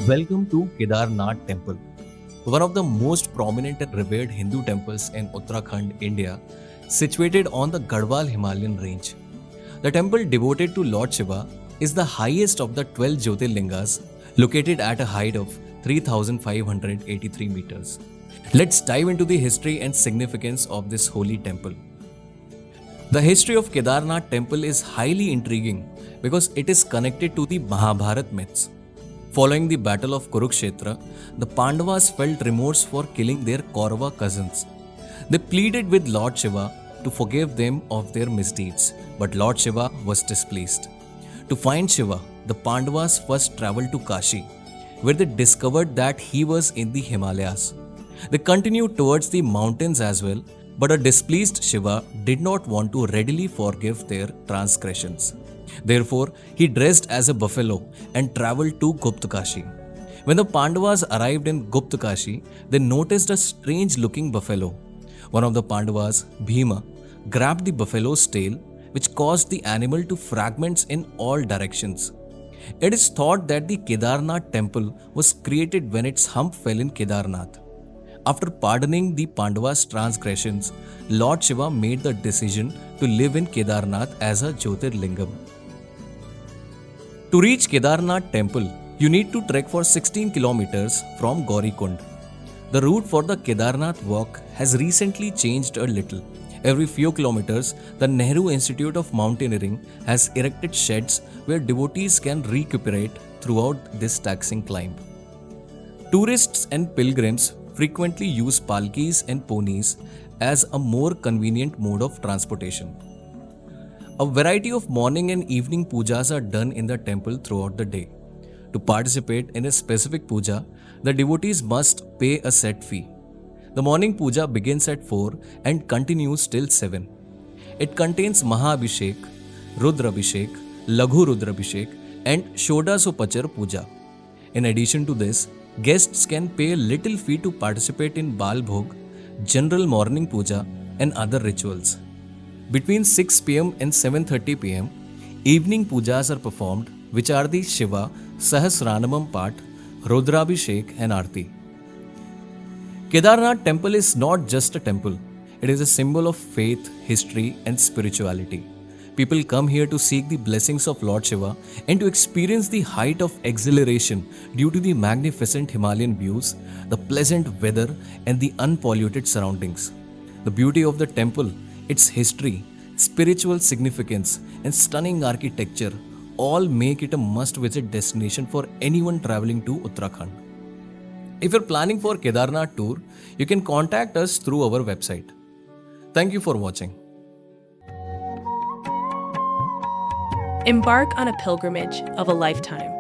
Welcome to Kedarnath Temple, one of the most prominent and revered Hindu temples in Uttarakhand, India, situated on the Garhwal Himalayan range. The temple devoted to Lord Shiva is the highest of the 12 Jyotirlingas, located at a height of 3,583 meters. Let's dive into the history and significance of this holy temple. The history of Kedarnath temple is highly intriguing because it is connected to the Mahabharata myths. Following the battle of Kurukshetra, the Pandavas felt remorse for killing their Kaurava cousins. They pleaded with Lord Shiva to forgive them of their misdeeds, but Lord Shiva was displeased. To find Shiva, the Pandavas first traveled to Kashi, where they discovered that he was in the Himalayas. They continued towards the mountains as well, but a displeased Shiva did not want to readily forgive their transgressions. Therefore, he dressed as a buffalo and traveled to Guptakashi. When the Pandavas arrived in Guptakashi, they noticed a strange looking buffalo. One of the Pandavas, Bhima, grabbed the buffalo's tail, which caused the animal to fragments in all directions. It is thought that the Kedarnath temple was created when its hump fell in Kedarnath. After pardoning the Pandavas' transgressions, Lord Shiva made the decision to live in Kedarnath as a Jyotirlingam. To reach Kedarnath temple, you need to trek for 16 kilometers from Gaurikund. The route for the Kedarnath walk has recently changed a little. Every few kilometers, the Nehru Institute of Mountaineering has erected sheds where devotees can recuperate throughout this taxing climb. Tourists and pilgrims frequently use palkis and ponies as a more convenient mode of transportation. A variety of morning and evening pujas are done in the temple throughout the day. To participate in a specific puja, the devotees must pay a set fee. The morning puja begins at 4 and continues till 7. It contains Mahabhishek, Rudrabhishek, Laghu Rudrabhishek and Shodasopachar puja. In addition to this, guests can pay a little fee to participate in Bal Bhog, general morning puja and other rituals. Between 6 pm and 7:30 pm, evening pujas are performed, which are the Shiva, Sahasranamam Path, Rudrabhishek and Aarti. Kedarnath temple is not just a temple, it is a symbol of faith, history and spirituality. People come here to seek the blessings of Lord Shiva and to experience the height of exhilaration due to the magnificent Himalayan views, the pleasant weather and the unpolluted surroundings. The beauty of the temple, its history, spiritual significance and stunning architecture all make it a must-visit destination for anyone traveling to Uttarakhand. If you're planning for Kedarnath tour, you can contact us through our website. Thank you for watching. Embark on a pilgrimage of a lifetime